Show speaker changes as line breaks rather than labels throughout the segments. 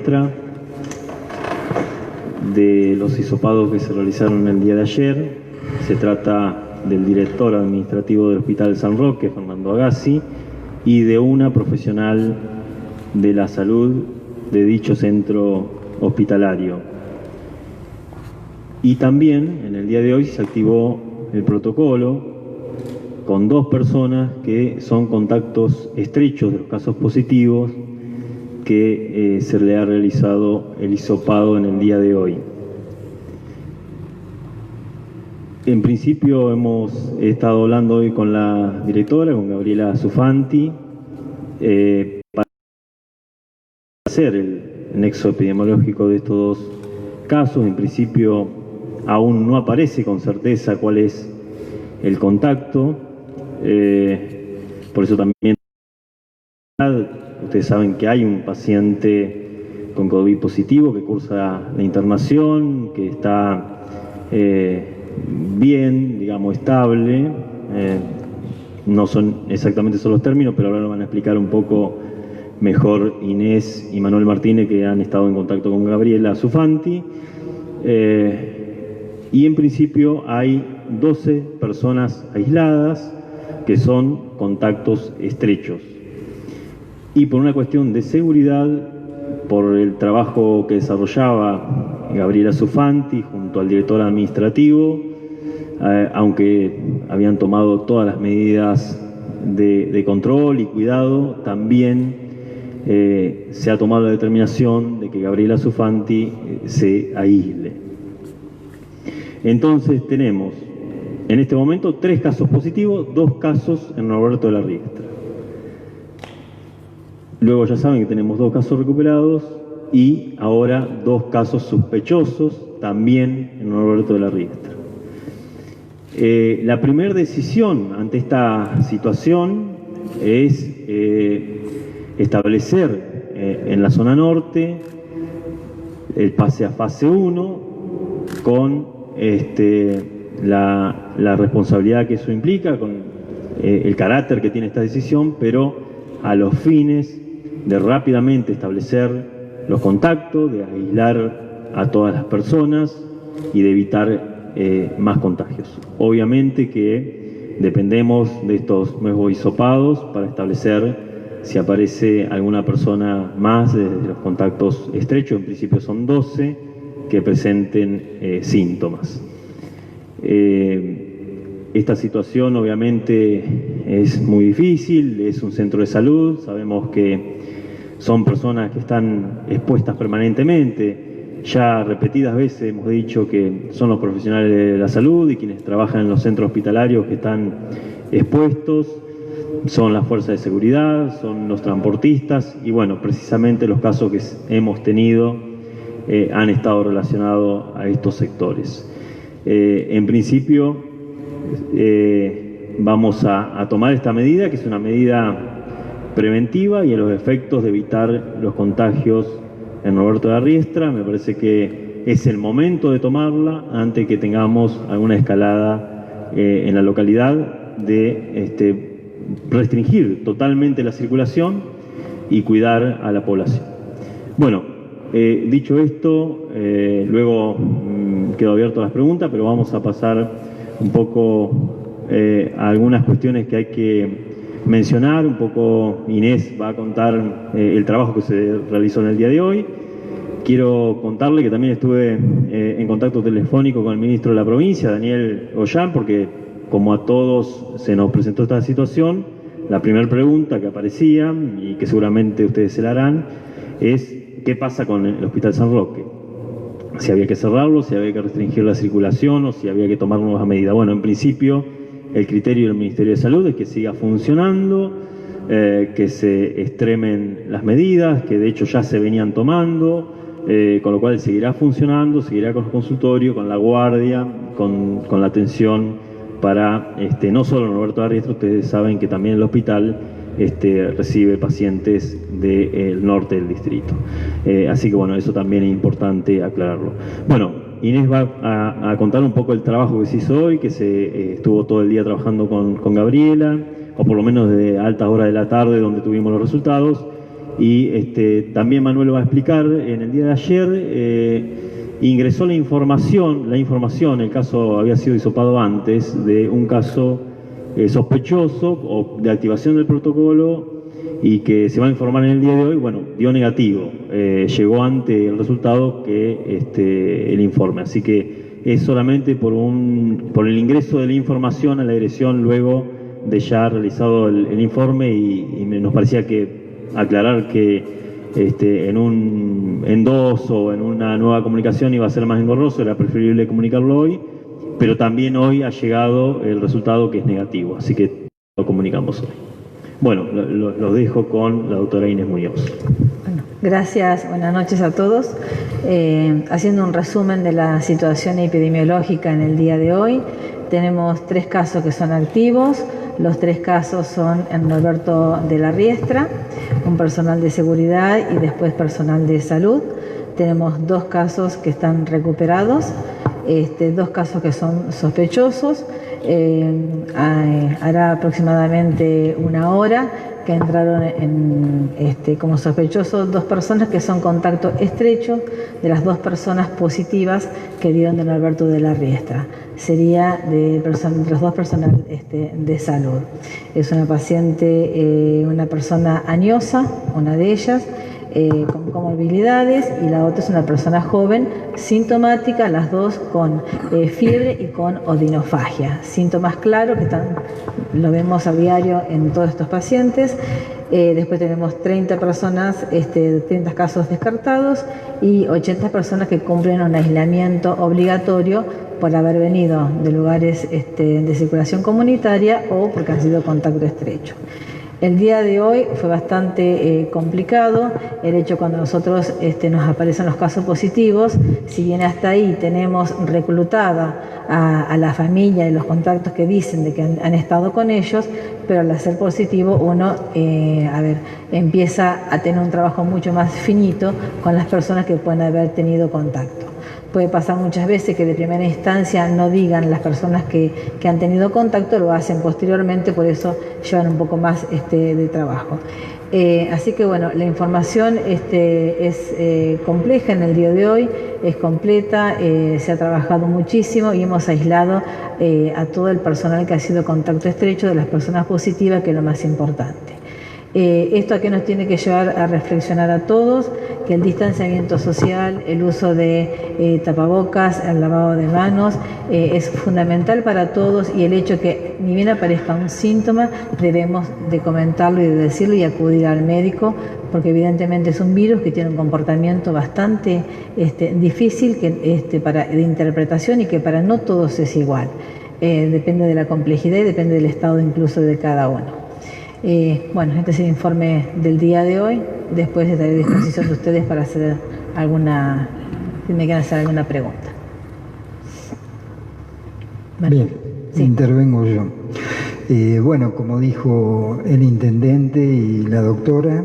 Riestra, de los hisopados que se realizaron el día de ayer. Se trata del director administrativo del Hospital San Roque, Fernando Agassi, y de una profesional de la salud de dicho centro hospitalario. Y también en el día de hoy se activó el protocolo con 2 personas que son contactos estrechos de los casos positivos que se le ha realizado el hisopado en el día de hoy. En principio hemos estado hablando hoy con la directora, con Gabriela Sufanti, para hacer el nexo epidemiológico de estos 2 casos. En principio aún no aparece con certeza cuál es el contacto, por eso también ustedes saben que hay un paciente con COVID positivo que cursa la internación, que está bien, digamos, estable. No son exactamente esos los términos, pero ahora lo van a explicar un poco mejor Inés y Manuel Martínez, que han estado en contacto con Gabriela Sufanti. Y en principio hay 12 personas aisladas que son contactos estrechos. Y por una cuestión de seguridad, por el trabajo que desarrollaba Gabriela Sufanti junto al director administrativo, aunque habían tomado todas las medidas de control y cuidado, también se ha tomado la determinación de que Gabriela Sufanti se aísle. Entonces tenemos en este momento 3 casos positivos, 2 casos en Norberto de la Riestra. Luego ya saben que tenemos 2 casos recuperados y ahora 2 casos sospechosos también en Norberto de la Riestra. La primera decisión ante esta situación es establecer en la zona norte el pase a fase 1 con la responsabilidad que eso implica, con el carácter que tiene esta decisión, pero a los fines de rápidamente establecer los contactos, de aislar a todas las personas y de evitar más contagios. Obviamente que dependemos de estos nuevos hisopados para establecer si aparece alguna persona más de los contactos estrechos. En principio son 12 que presenten síntomas. Esta situación obviamente es muy difícil, es un centro de salud, sabemos que son personas que están expuestas permanentemente. Ya repetidas veces hemos dicho que son los profesionales de la salud y quienes trabajan en los centros hospitalarios que están expuestos, son las fuerzas de seguridad, son los transportistas y bueno, precisamente los casos que hemos tenido han estado relacionados a estos sectores. En principio vamos a tomar esta medida, que es una medida preventiva y a los efectos de evitar los contagios en Norberto de la Riestra. Me parece que es el momento de tomarla antes que tengamos alguna escalada en la localidad de restringir totalmente la circulación y cuidar a la población. Bueno, dicho esto, luego quedo abierto a las preguntas, pero vamos a pasar un poco a algunas cuestiones que hay que mencionar. Un poco Inés va a contar el trabajo que se realizó en el día de hoy. Quiero contarle que también estuve en contacto telefónico con el ministro de la provincia, Daniel Ollán, porque como a todos se nos presentó esta situación, la primera pregunta que aparecía, y que seguramente ustedes se la harán, es ¿qué pasa con el Hospital San Roque? Si había que cerrarlo, si había que restringir la circulación o si había que tomar nuevas medidas. Bueno, en principio el criterio del Ministerio de Salud es que siga funcionando, que se extremen las medidas, que de hecho ya se venían tomando, con lo cual seguirá funcionando, seguirá con los consultorios, con la guardia, con la atención para no solo Norberto de la Riestra. Ustedes saben que también el hospital recibe pacientes del norte del distrito. Así que bueno, eso también es importante aclararlo. Bueno, Inés va a contar un poco el trabajo que se hizo hoy, que se estuvo todo el día trabajando con Gabriela, o por lo menos de altas horas de la tarde donde tuvimos los resultados, y también Manuel va a explicar, en el día de ayer ingresó la información, el caso había sido hisopado antes, de un caso sospechoso o de activación del protocolo y que se va a informar en el día de hoy, bueno, dio negativo, llegó antes el resultado que el informe, así que es solamente por el ingreso de la información a la dirección luego de ya realizado el informe y nos parecía que aclarar que en un endoso o en una nueva comunicación iba a ser más engorroso, era preferible comunicarlo hoy, pero también hoy ha llegado el resultado que es negativo, así que lo comunicamos hoy. Bueno, los dejo con la doctora Inés Muñoz.
Bueno, gracias, buenas noches a todos. Haciendo un resumen de la situación epidemiológica en el día de hoy, tenemos 3 casos que son activos. Los 3 casos son en Norberto de la Riestra, un personal de seguridad y después personal de salud. Tenemos 2 casos que están recuperados, 2 casos que son sospechosos. Hará aproximadamente una hora que entraron como sospechosos 2 personas que son contacto estrecho de las 2 personas positivas que dieron de Norberto de la Riestra. Sería de los 2 personas de salud. Es una paciente, una persona añosa, una de ellas, con comorbilidades, y la otra es una persona joven, sintomática, las 2 con fiebre y con odinofagia. Síntomas claros que lo vemos a diario en todos estos pacientes. Después tenemos 30 personas, 30 casos descartados y 80 personas que cumplen un aislamiento obligatorio por haber venido de lugares de circulación comunitaria o porque han sido contacto estrecho. El día de hoy fue bastante complicado el hecho cuando nosotros nos aparecen los casos positivos. Si bien hasta ahí tenemos reclutada a la familia y los contactos que dicen de que han estado con ellos, pero al ser positivo uno empieza a tener un trabajo mucho más finito con las personas que pueden haber tenido contacto. Puede pasar muchas veces que de primera instancia no digan las personas que han tenido contacto, lo hacen posteriormente, por eso llevan un poco más de trabajo. Así que bueno, la información es compleja en el día de hoy, es completa, se ha trabajado muchísimo y hemos aislado a todo el personal que ha sido contacto estrecho de las personas positivas, que es lo más importante. Esto a qué nos tiene que llevar a reflexionar a todos, que el distanciamiento social, el uso de tapabocas, el lavado de manos es fundamental para todos, y el hecho que ni bien aparezca un síntoma debemos de comentarlo y de decirlo y acudir al médico, porque evidentemente es un virus que tiene un comportamiento bastante difícil de interpretación, y que para no todos es igual. Depende de la complejidad y depende del estado incluso de cada uno. Bueno, este es el informe del día de hoy. Después estaré a disposición de ustedes para hacer si me quieren hacer alguna pregunta.
Bien,
sí.
Intervengo yo. Bueno, como dijo el intendente y la doctora,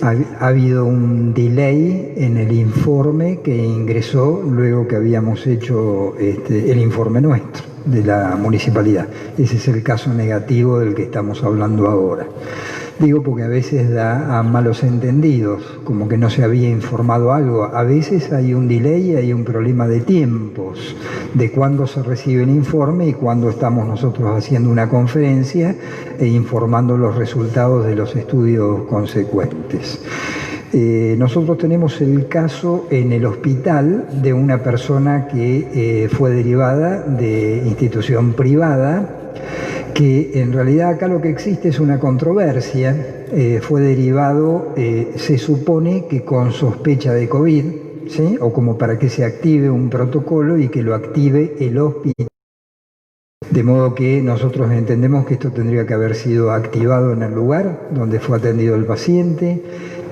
ha habido un delay en el informe que ingresó luego que habíamos hecho el informe nuestro de la municipalidad. Ese es el caso negativo del que estamos hablando ahora. Digo porque a veces da a malos entendidos, como que no se había informado algo. A veces hay un delay, hay un problema de tiempos, de cuándo se recibe el informe y cuándo estamos nosotros haciendo una conferencia e informando los resultados de los estudios consecuentes. Nosotros tenemos el caso en el hospital de una persona que fue derivada de institución privada, que en realidad acá lo que existe es una controversia. Fue derivado, se supone que con sospecha de COVID, ¿sí? O como para que se active un protocolo y que lo active el hospital. De modo que nosotros entendemos que esto tendría que haber sido activado en el lugar donde fue atendido el paciente.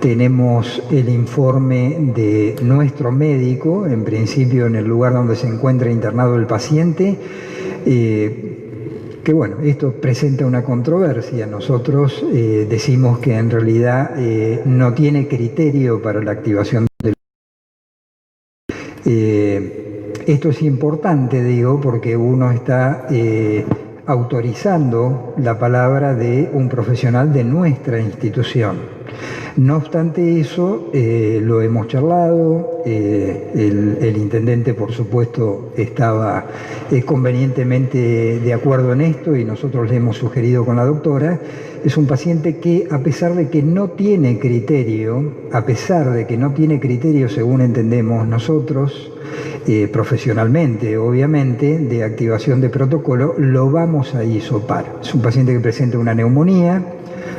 Tenemos el informe de nuestro médico, en principio en el lugar donde se encuentra internado el paciente, que bueno, esto presenta una controversia. Nosotros decimos que en realidad no tiene criterio para la activación del... Esto es importante, digo, porque uno está autorizando la palabra de un profesional de nuestra institución. No obstante eso, lo hemos charlado, el intendente por supuesto estaba convenientemente de acuerdo en esto y nosotros le hemos sugerido con la doctora. Es un paciente que a pesar de que no tiene criterio, según entendemos nosotros, profesionalmente obviamente, de activación de protocolo, lo vamos a hisopar. Es un paciente que presenta una neumonía,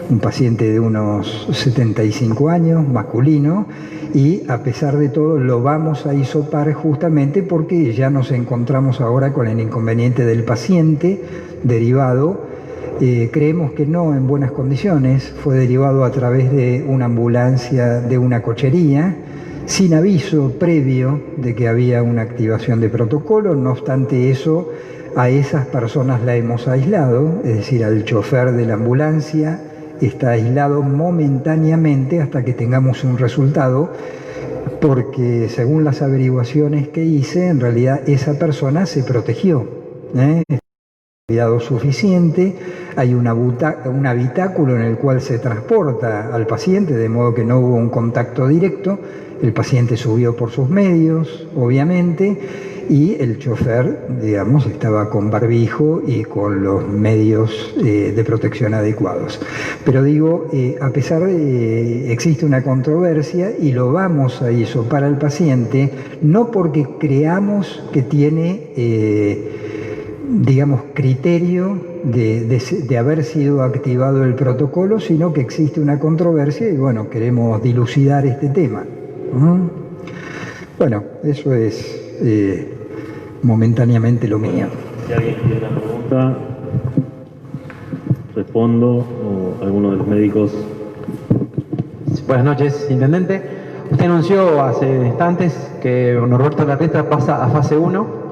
un paciente de unos 75 años, masculino, y a pesar de todo lo vamos a hisopar justamente porque ya nos encontramos ahora con el inconveniente del paciente derivado. Creemos que no en buenas condiciones, fue derivado a través de una ambulancia de una cochería, sin aviso previo de que había una activación de protocolo. No obstante eso, a esas personas la hemos aislado, es decir, al chofer de la ambulancia está aislado momentáneamente hasta que tengamos un resultado, porque según las averiguaciones que hice, en realidad esa persona se protegió, cuidado suficiente, hay un habitáculo en el cual se transporta al paciente, de modo que no hubo un contacto directo, el paciente subió por sus medios, obviamente, y el chofer, digamos, estaba con barbijo y con los medios de protección adecuados. Pero digo, a pesar de existe una controversia y lo vamos a hisopar al paciente, no porque creamos que tiene digamos, criterio de haber sido activado el protocolo, sino que existe una controversia y bueno, queremos dilucidar este tema. Bueno, eso es momentáneamente lo mío.
Si alguien tiene una pregunta, respondo, o alguno de los médicos.
Buenas noches, intendente. Usted anunció hace instantes que Norberto de la Riestra pasa a fase 1.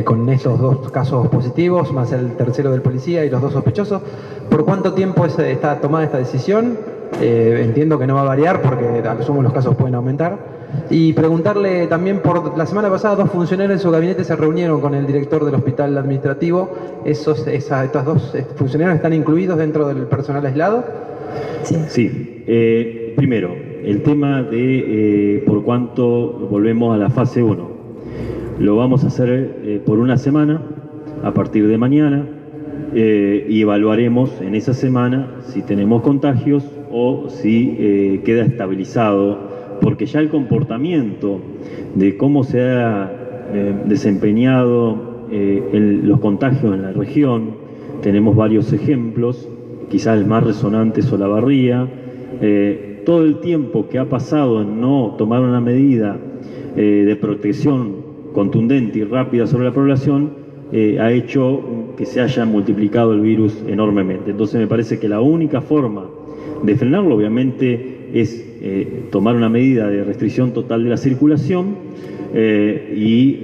Con estos 2 casos positivos, más el tercero del policía y los 2 sospechosos. ¿Por cuánto tiempo está tomada esta decisión? Entiendo que no va a variar porque a lo sumo los casos pueden aumentar. Y preguntarle también, por la semana pasada 2 funcionarios de su gabinete se reunieron con el director del hospital administrativo. ¿Estos 2 funcionarios están incluidos dentro del personal aislado?
Sí. Primero, el tema de por cuánto volvemos a la fase 1. Lo vamos a hacer por una semana, a partir de mañana, y evaluaremos en esa semana si tenemos contagios o si queda estabilizado, porque ya el comportamiento de cómo se ha desempeñado los contagios en la región, tenemos varios ejemplos, quizás el más resonante es Olavarría. Todo el tiempo que ha pasado en no tomar una medida de protección contundente y rápida sobre la población, ha hecho que se haya multiplicado el virus enormemente. Entonces me parece que la única forma de frenarlo obviamente es tomar una medida de restricción total de la circulación y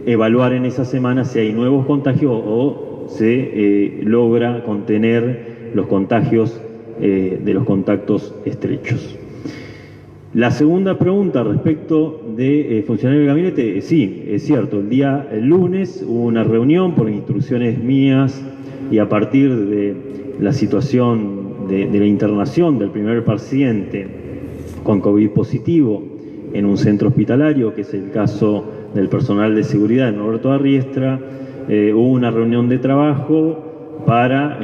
evaluar en esa semana si hay nuevos contagios o se logra contener los contagios de los contactos estrechos. La segunda pregunta respecto de funcionarios del gabinete, sí, es cierto, el lunes hubo una reunión por instrucciones mías y a partir de la situación de la internación del primer paciente con COVID positivo en un centro hospitalario, que es el caso del personal de seguridad de Norberto de la Riestra, hubo una reunión de trabajo para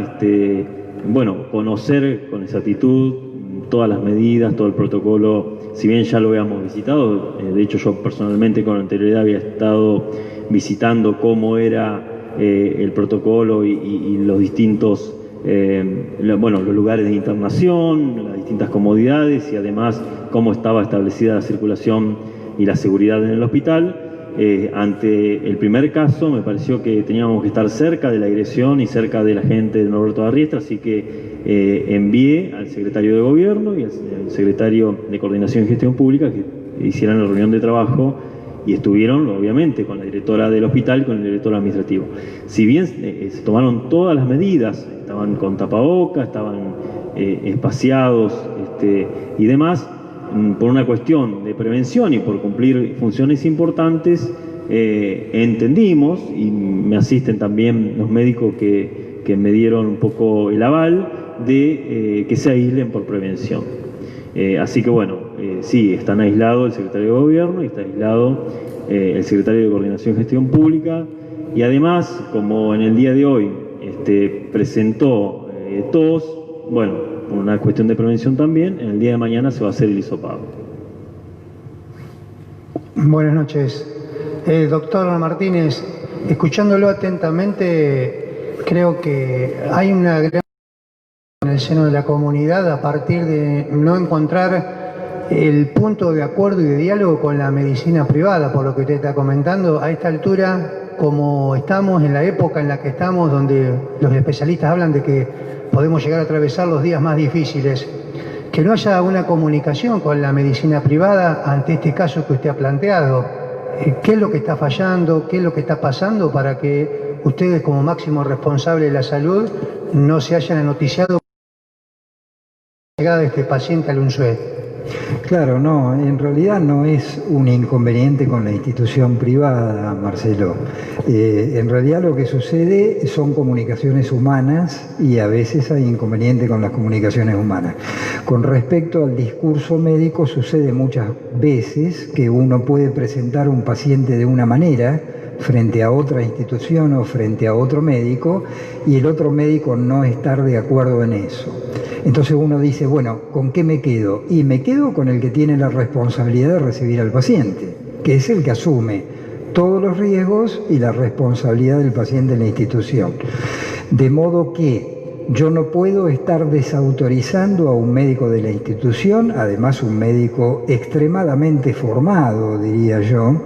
conocer con exactitud todas las medidas, todo el protocolo. Si bien ya lo habíamos visitado, de hecho yo personalmente con anterioridad había estado visitando cómo era el protocolo y los distintos, los lugares de internación, las distintas comodidades y además cómo estaba establecida la circulación y la seguridad en el hospital. Ante el primer caso me pareció que teníamos que estar cerca de la dirección y cerca de la gente de Norberto de la Riestra, así que envié al secretario de Gobierno y al secretario de Coordinación y Gestión Pública que hicieran la reunión de trabajo y estuvieron, obviamente, con la directora del hospital y con el director administrativo. Si bien se tomaron todas las medidas, estaban con tapabocas, estaban espaciados y demás, por una cuestión de prevención y por cumplir funciones importantes, entendimos, y me asisten también los médicos que me dieron un poco el aval, de que se aíslen por prevención. Así que bueno, sí, están aislados el secretario de Gobierno y está aislado el secretario de Coordinación y Gestión Pública, y además, como en el día de hoy presentó tos, bueno, por una cuestión de prevención también, en el día de mañana se va a hacer el hisopado.
Buenas noches. Doctor Martínez, escuchándolo atentamente, creo que hay una gran en el seno de la comunidad a partir de no encontrar el punto de acuerdo y de diálogo con la medicina privada, por lo que usted está comentando. A esta altura, como estamos en la época en la que estamos, donde los especialistas hablan de que podemos llegar a atravesar los días más difíciles, que no haya una comunicación con la medicina privada ante este caso que usted ha planteado. ¿Qué es lo que está fallando? ¿Qué es lo que está pasando para que ustedes, como máximo responsable de la salud, no se hayan noticiado la llegada de este paciente al UNSUE?
Claro, no, en realidad no es un inconveniente con la institución privada, Marcelo. En realidad lo que sucede son comunicaciones humanas y a veces hay inconveniente con las comunicaciones humanas. Con respecto al discurso médico, sucede muchas veces que uno puede presentar un paciente de una manera frente a otra institución o frente a otro médico y el otro médico no estar de acuerdo en eso. Entonces uno dice, bueno, ¿con qué me quedo? Y me quedo con el que tiene la responsabilidad de recibir al paciente, que es el que asume todos los riesgos y la responsabilidad del paciente en la institución. De modo que yo no puedo estar desautorizando a un médico de la institución, además un médico extremadamente formado, diría yo,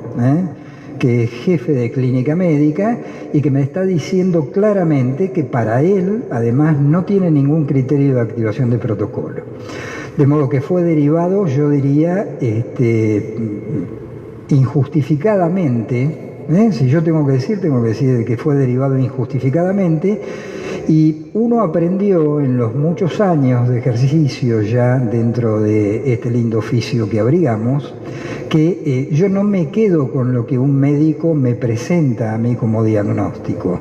que es jefe de clínica médica y que me está diciendo claramente que para él, además, no tiene ningún criterio de activación de protocolo. De modo que fue derivado, yo diría, injustificadamente. Si yo tengo que decir que fue derivado injustificadamente, y uno aprendió en los muchos años de ejercicio ya dentro de este lindo oficio que abrigamos, que yo no me quedo con lo que un médico me presenta a mí como diagnóstico.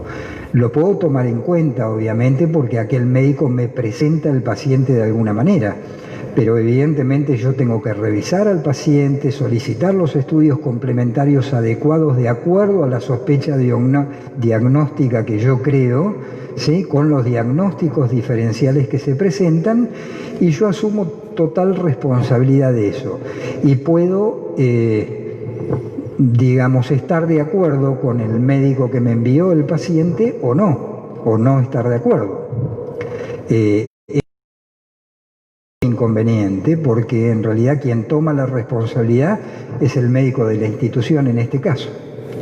Lo puedo tomar en cuenta, obviamente, porque aquel médico me presenta al paciente de alguna manera, pero evidentemente yo tengo que revisar al paciente, solicitar los estudios complementarios adecuados de acuerdo a la sospecha diagnóstica que yo creo, ¿sí?, con los diagnósticos diferenciales que se presentan, y yo asumo total responsabilidad de eso. Y puedo, digamos, estar de acuerdo con el médico que me envió el paciente o no estar de acuerdo. Inconveniente, porque en realidad quien toma la responsabilidad es el médico de la institución en este caso,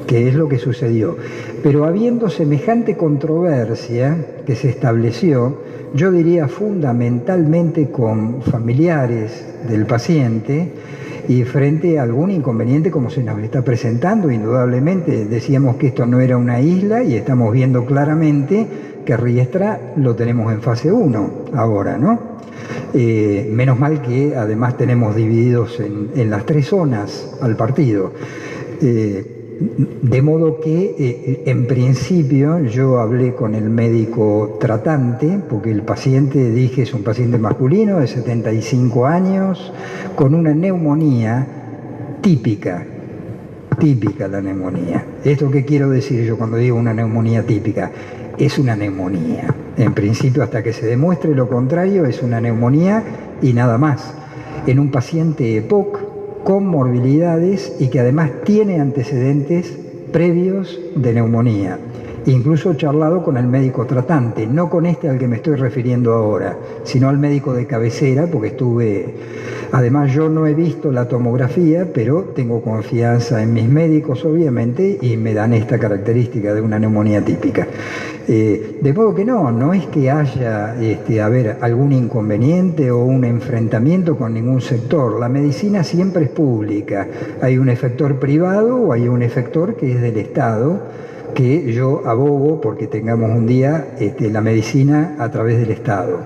que es lo que sucedió. Pero habiendo semejante controversia que se estableció, yo diría fundamentalmente con familiares del paciente y frente a algún inconveniente como se nos está presentando, indudablemente decíamos que esto no era una isla y estamos viendo claramente que Riestra lo tenemos en fase 1 ahora, ¿no? Menos mal que además tenemos divididos en las 3 zonas al partido. De modo que en principio yo hablé con el médico tratante, porque el paciente, dije, es un paciente masculino de 75 años, con una neumonía típica la neumonía. ¿Esto qué quiero decir yo cuando digo una neumonía típica? Es una neumonía. En principio, hasta que se demuestre lo contrario, es una neumonía y nada más. En un paciente EPOC con morbilidades y que además tiene antecedentes previos de neumonía. Incluso he charlado con el médico tratante, no con este al que me estoy refiriendo ahora, sino al médico de cabecera, porque además yo no he visto la tomografía, pero tengo confianza en mis médicos, obviamente, y me dan esta característica de una neumonía típica. De modo que no es que haya algún inconveniente o un enfrentamiento con ningún sector. La medicina siempre es pública. Hay un efector privado o hay un efector que es del Estado, que yo abogo porque tengamos un día la medicina a través del Estado.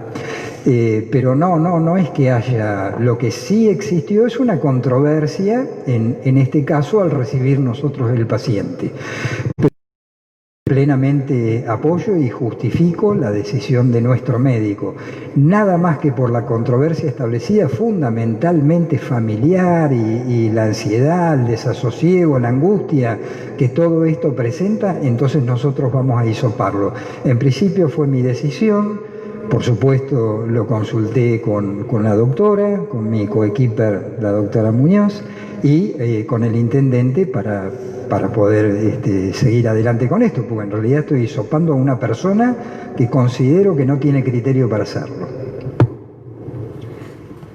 Pero no es que haya. Lo que sí existió es una controversia en este caso al recibir nosotros el paciente. plenamente apoyo y justifico la decisión de nuestro médico. Nada más que por la controversia establecida, fundamentalmente familiar y la ansiedad, el desasosiego, la angustia que todo esto presenta, entonces nosotros vamos a hisoparlo. En principio fue mi decisión. Por supuesto, lo consulté con la doctora, con mi coequiper, la doctora Muñoz, y con el intendente para poder seguir adelante con esto, porque en realidad estoy hisopando a una persona que considero que no tiene criterio para hacerlo.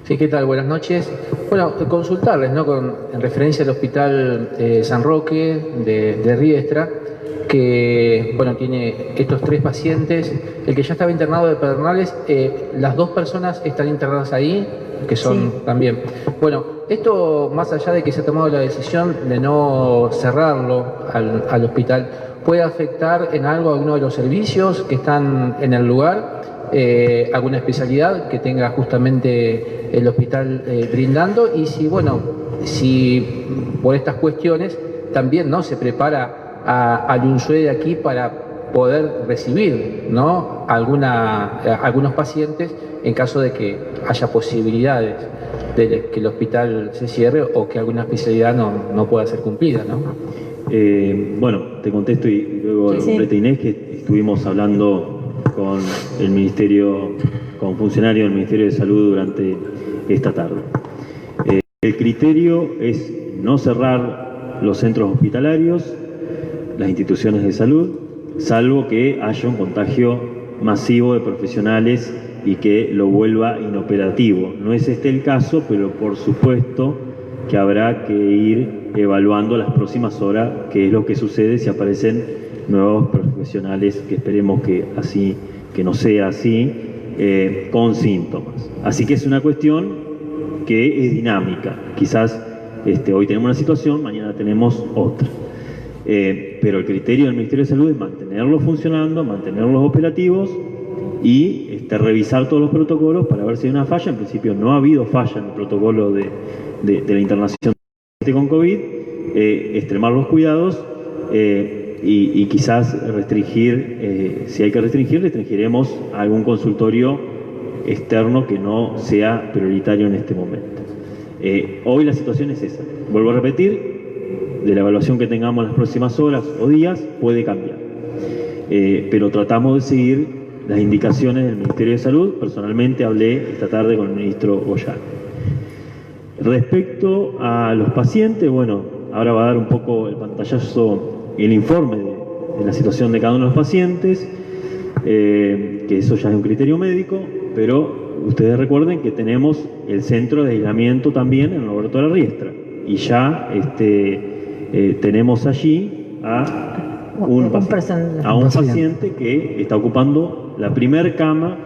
Sí, ¿qué tal? Buenas noches. Bueno, consultarles, ¿no? En referencia al Hospital San Roque de Riestra, que bueno, tiene estos 3 pacientes, el que ya estaba internado de Pedernales, las 2 personas están internadas ahí, que son
Sí.
también. Bueno, esto más allá de que se ha tomado la decisión de no cerrarlo al hospital, ¿puede afectar en algo a alguno de los servicios que están en el lugar? ¿Alguna especialidad que tenga justamente el hospital brindando? Y si, bueno, si por estas cuestiones también, ¿no?, se prepara al UNSUE de aquí para poder recibir, ¿no?, algunos pacientes en caso de que haya posibilidades de que el hospital se cierre o que alguna especialidad no pueda ser cumplida, ¿no?
Bueno, te contesto y luego lo completa Inés, que estuvimos hablando con el Ministerio, con funcionarios del Ministerio de Salud durante esta tarde. El criterio es no cerrar los centros hospitalarios, las instituciones de salud, salvo que haya un contagio masivo de profesionales y que lo vuelva inoperativo. No es este el caso, pero por supuesto que habrá que ir evaluando las próximas horas qué es lo que sucede si aparecen nuevos profesionales, que esperemos que no sea así, con síntomas. Así que es una cuestión que es dinámica. Quizás hoy tenemos una situación, mañana tenemos otra. Pero el criterio del Ministerio de Salud es mantenerlos funcionando, mantenerlos operativos y revisar todos los protocolos para ver si hay una falla. En principio no ha habido falla en el protocolo de la internación con COVID, extremar los cuidados y quizás restringir, si hay que restringir, restringiremos a algún consultorio externo que no sea prioritario en este momento. Hoy la situación es esa. Vuelvo a repetir, de la evaluación que tengamos las próximas horas o días puede cambiar. Pero tratamos de seguir las indicaciones del Ministerio de Salud. Personalmente hablé esta tarde con el ministro Goyán. Respecto a los pacientes, bueno, ahora va a dar un poco el pantallazo, el informe de la situación de cada uno de los pacientes, que eso ya es un criterio médico, pero ustedes recuerden que tenemos el centro de aislamiento también en Roberto de la Riestra, y ya tenemos allí a un paciente que está ocupando la primer cama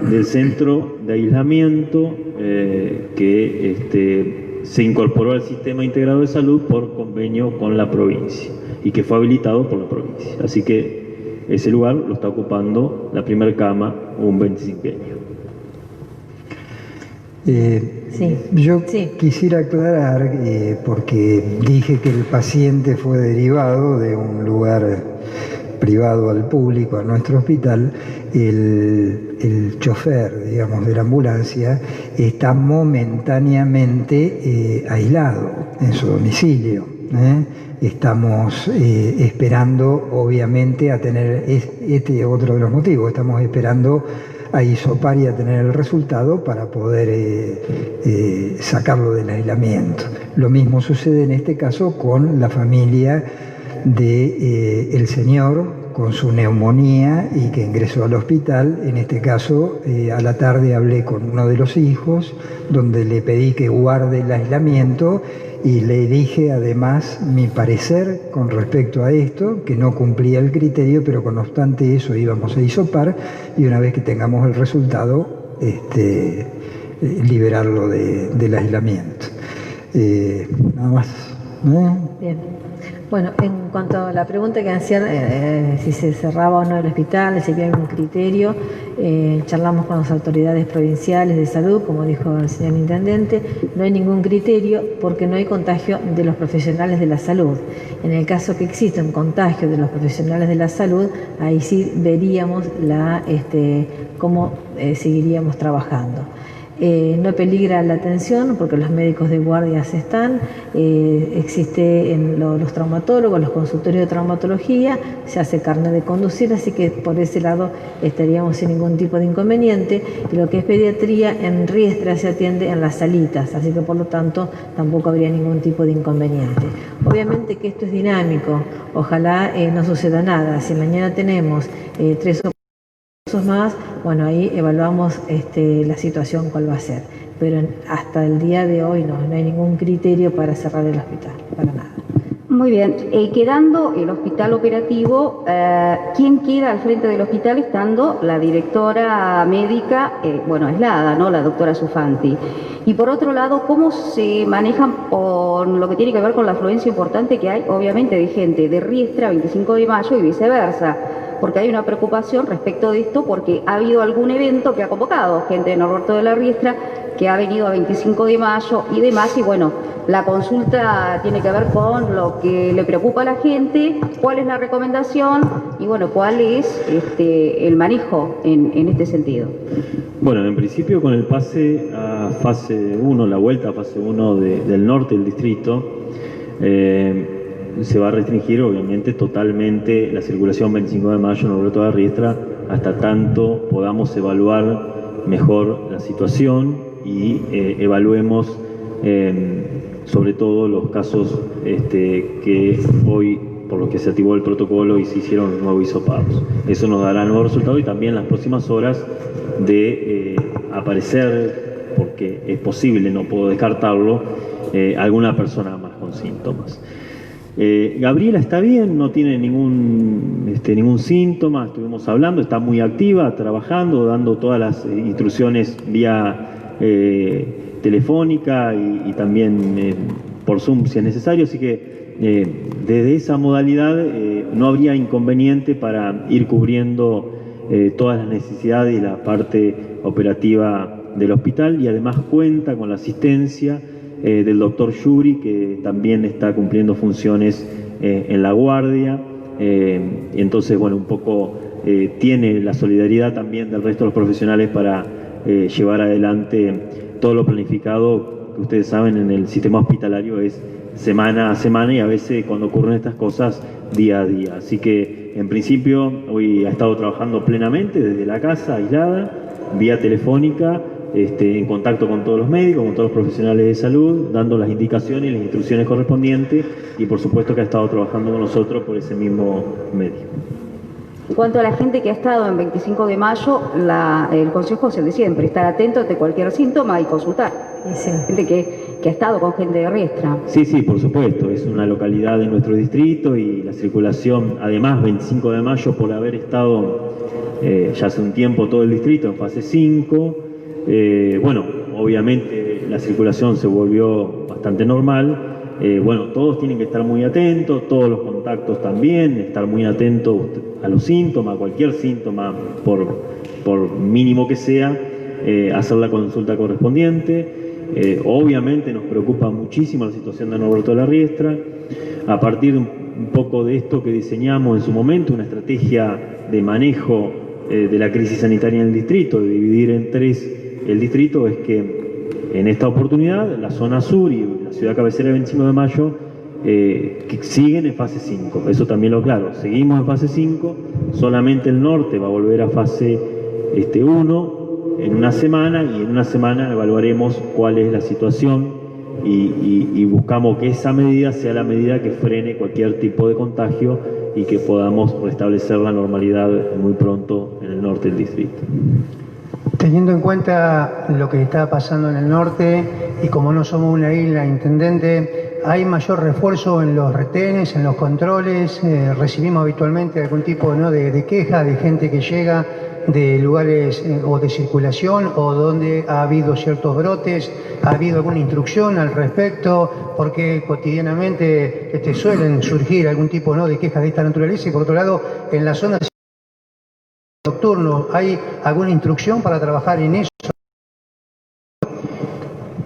del centro de aislamiento que se incorporó al sistema integrado de salud por convenio con la provincia y que fue habilitado por la provincia. Así que ese lugar lo está ocupando la primer cama, un 25año.
Yo quisiera aclarar, porque dije que el paciente fue derivado de un lugar privado al público, a nuestro hospital. El chofer, digamos, de la ambulancia está momentáneamente aislado en su domicilio. Estamos esperando, obviamente, a tener otro de los motivos. Estamos esperando a hisopar y a tener el resultado para poder sacarlo del aislamiento. Lo mismo sucede en este caso con la familia del señor con su neumonía y que ingresó al hospital. En este caso, a la tarde hablé con uno de los hijos, donde le pedí que guarde el aislamiento y le dije además mi parecer con respecto a esto, que no cumplía el criterio, pero no obstante eso íbamos a hisopar y una vez que tengamos el resultado, liberarlo del aislamiento. Nada más.
Bien. Bueno, en cuanto a la pregunta que hacían, si se cerraba o no el hospital, si había algún criterio, charlamos con las autoridades provinciales de salud, como dijo el señor intendente, no hay ningún criterio porque no hay contagio de los profesionales de la salud. En el caso que exista un contagio de los profesionales de la salud, ahí sí veríamos cómo seguiríamos trabajando. No peligra la atención porque los médicos de guardias están, existe en los traumatólogos, los consultorios de traumatología, se hace carnet de conducir, así que por ese lado estaríamos sin ningún tipo de inconveniente. Y lo que es pediatría, en Riestra se atiende en las salitas, así que por lo tanto tampoco habría ningún tipo de inconveniente. Obviamente que esto es dinámico, ojalá no suceda nada. Si mañana tenemos 3 o 4 más, bueno, ahí evaluamos la situación cuál va a ser. Pero hasta el día de hoy no hay ningún criterio para cerrar el hospital, para nada.
Muy bien. Quedando el hospital operativo, ¿quién queda al frente del hospital estando la directora médica, aislada, ¿no? La doctora Sufanti? Y por otro lado, ¿cómo se manejan con lo que tiene que ver con la afluencia importante que hay, obviamente, de gente de Riestra, 25 de mayo y viceversa? Porque hay una preocupación respecto de esto, porque ha habido algún evento que ha convocado gente de Norberto de la Riestra que ha venido a 25 de mayo y demás, y bueno, la consulta tiene que ver con lo que le preocupa a la gente, cuál es la recomendación y bueno, cuál es el manejo en este sentido.
Bueno, en principio con el pase a fase 1, la vuelta a fase 1 del norte del distrito, se va a restringir obviamente totalmente la circulación 25 de mayo en Norberto de la Riestra hasta tanto podamos evaluar mejor la situación y evaluemos sobre todo los casos que hoy, por los que se activó el protocolo y se hicieron los nuevos hisopados. Eso nos dará nuevos resultados y también las próximas horas de aparecer, porque es posible, no puedo descartarlo, alguna persona más con síntomas. Gabriela está bien, no tiene ningún síntoma, estuvimos hablando, está muy activa, trabajando, dando todas las instrucciones vía telefónica y también por Zoom si es necesario, así que desde esa modalidad no habría inconveniente para ir cubriendo todas las necesidades y la parte operativa del hospital, y además cuenta con la asistencia del doctor Yuri, que también está cumpliendo funciones en la guardia, y entonces, bueno, un poco tiene la solidaridad también del resto de los profesionales para llevar adelante todo lo planificado, que ustedes saben en el sistema hospitalario es semana a semana y a veces cuando ocurren estas cosas día a día. Así que en principio hoy ha estado trabajando plenamente desde la casa, aislada, vía telefónica, en contacto con todos los médicos, con todos los profesionales de salud, dando las indicaciones y las instrucciones correspondientes, y por supuesto que ha estado trabajando con nosotros por ese mismo medio.
En cuanto a la gente que ha estado en 25 de mayo, el consejo es el de siempre, estar atento ante cualquier síntoma y consultar.
Sí.
Gente que ha estado con gente de Riestra.
Sí, por supuesto, es una localidad de nuestro distrito y la circulación, además 25 de mayo por haber estado ya hace un tiempo todo el distrito en fase 5, bueno, obviamente la circulación se volvió bastante normal. Bueno, todos tienen que estar muy atentos, todos los contactos también, estar muy atentos a los síntomas, cualquier síntoma, por mínimo que sea, hacer la consulta correspondiente. Obviamente nos preocupa muchísimo la situación de Norberto de la Riestra. A partir un poco de esto que diseñamos en su momento, una estrategia de manejo de la crisis sanitaria en el distrito, de dividir en 3 el distrito, es que en esta oportunidad la zona sur y la ciudad cabecera del 25 de mayo que siguen en fase 5, eso también lo aclaro, seguimos en fase 5, solamente el norte va a volver a fase 1 en una semana, y en una semana evaluaremos cuál es la situación y buscamos que esa medida sea la medida que frene cualquier tipo de contagio y que podamos restablecer la normalidad muy pronto en el norte del distrito.
Teniendo en cuenta lo que está pasando en el norte y como no somos una isla, intendente, ¿hay mayor refuerzo en los retenes, en los controles? ¿Recibimos habitualmente algún tipo de queja de gente que llega de lugares o de circulación o donde ha habido ciertos brotes? ¿Ha habido alguna instrucción al respecto? Porque cotidianamente suelen surgir algún tipo, ¿no?, de quejas de esta naturaleza. Y por otro lado, en la zona nocturno, ¿hay alguna instrucción para trabajar en eso?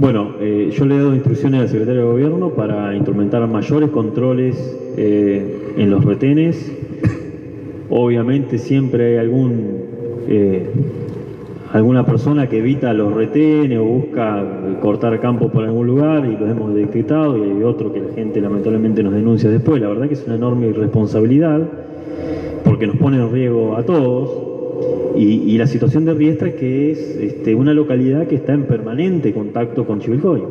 Bueno, yo le he dado instrucciones al secretario de Gobierno para implementar mayores controles en los retenes. Obviamente siempre hay alguna persona que evita los retenes o busca cortar campo por algún lugar y los hemos detectado, y hay otro que la gente lamentablemente nos denuncia después. La verdad que es una enorme irresponsabilidad porque nos pone en riesgo a todos. Y la situación de Riestra, que es una localidad que está en permanente contacto con Chivilcoy,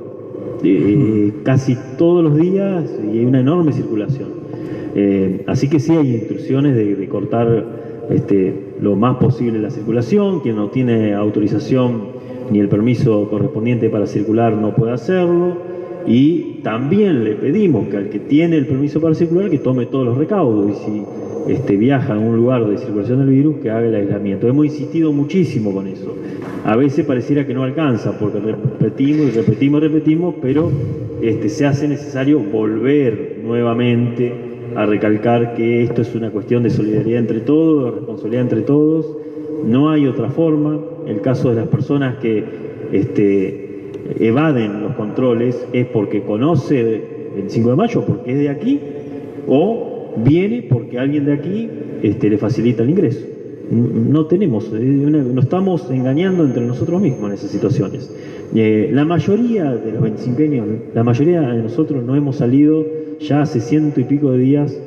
casi todos los días, y hay una enorme circulación. Así que sí hay instrucciones de cortar lo más posible la circulación. Quien no tiene autorización ni el permiso correspondiente para circular no puede hacerlo. Y también le pedimos que al que tiene el permiso para circular que tome todos los recaudos, y si viaja a un lugar de circulación del virus, que haga el aislamiento. Hemos insistido muchísimo con eso. A veces pareciera que no alcanza, porque repetimos y repetimos y repetimos, pero se hace necesario volver nuevamente a recalcar que esto es una cuestión de solidaridad entre todos, de responsabilidad entre todos. No hay otra forma. El caso de las personas que evaden los controles es porque conoce el 25 de mayo, porque es de aquí, o viene porque alguien de aquí le facilita el ingreso. No estamos engañando entre nosotros mismos en esas situaciones. La mayoría de los 25eños, la mayoría de nosotros no hemos salido ya hace 100 y pico de días.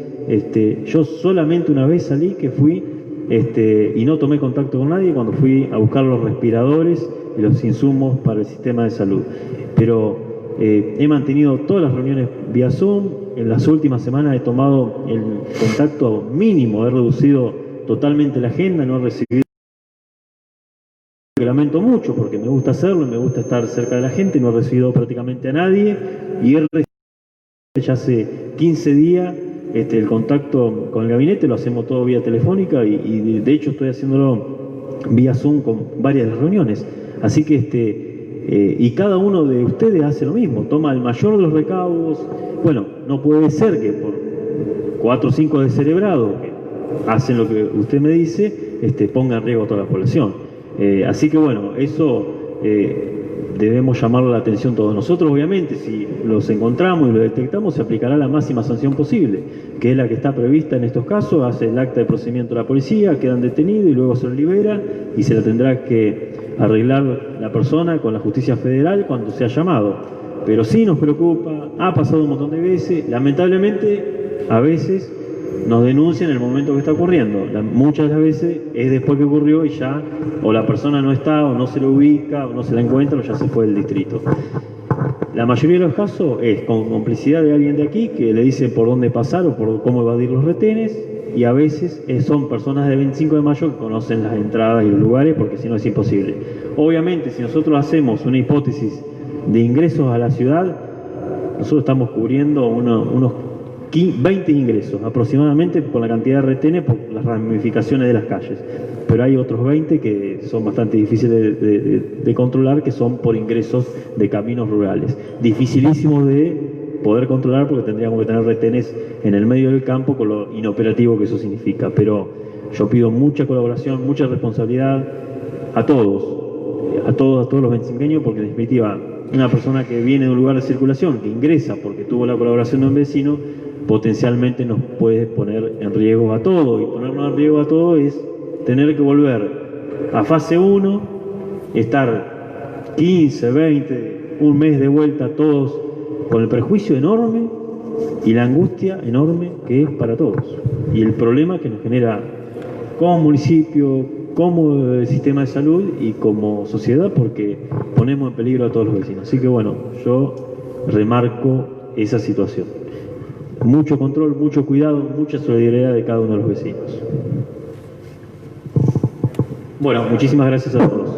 Yo solamente una vez salí, que fui y no tomé contacto con nadie, cuando fui a buscar los respiradores y los insumos para el sistema de salud. Pero he mantenido todas las reuniones vía Zoom. En las últimas semanas he tomado el contacto mínimo, he reducido totalmente la agenda, no he recibido, que lamento mucho porque me gusta hacerlo, me gusta estar cerca de la gente, no he recibido prácticamente a nadie, y he recibido ya hace 15 días el contacto con el gabinete. Lo hacemos todo vía telefónica y de hecho estoy haciéndolo vía Zoom con varias de las reuniones. Así que y cada uno de ustedes hace lo mismo, toma el mayor de los recaudos. Bueno, no puede ser que por 4 o 5 descerebrados que hacen lo que usted me dice, ponga en riesgo a toda la población. Así que bueno, eso debemos llamar la atención todos nosotros. Obviamente, si los encontramos y los detectamos, se aplicará la máxima sanción posible, que es la que está prevista en estos casos. Hace el acta de procedimiento de la policía, quedan detenidos y luego se los libera, y se la tendrá que arreglar la persona con la justicia federal cuando sea llamado. Pero sí nos preocupa, ha pasado un montón de veces, lamentablemente a veces nos denuncian en el momento que está ocurriendo. Muchas de las veces es después que ocurrió y ya o la persona no está, o no se lo ubica, o no se la encuentra, o ya se fue del distrito. La mayoría de los casos es con complicidad de alguien de aquí que le dice por dónde pasar o por cómo evadir los retenes, y a veces son personas de 25 de mayo que conocen las entradas y los lugares, porque si no es imposible. Obviamente, si nosotros hacemos una hipótesis de ingresos a la ciudad, nosotros estamos cubriendo unos 20 ingresos aproximadamente con la cantidad de retenes por las ramificaciones de las calles, pero hay otros 20 que son bastante difíciles de controlar, que son por ingresos de caminos rurales, dificilísimos de poder controlar porque tendríamos que tener retenes en el medio del campo, con lo inoperativo que eso significa. Pero yo pido mucha colaboración, mucha responsabilidad a todos los 25eños, porque en definitiva una persona que viene de un lugar de circulación, que ingresa porque tuvo la colaboración de un vecino, potencialmente nos puede poner en riesgo a todos, y ponernos en riesgo a todos es tener que volver a fase 1, estar 15, 20, un mes de vuelta todos, con el prejuicio enorme y la angustia enorme que es para todos, y el problema que nos genera como municipio, como sistema de salud y como sociedad, porque ponemos en peligro a todos los vecinos. Así que bueno, yo remarco esa situación. Mucho control, mucho cuidado, mucha solidaridad de cada uno de los vecinos. Bueno, muchísimas gracias a todos.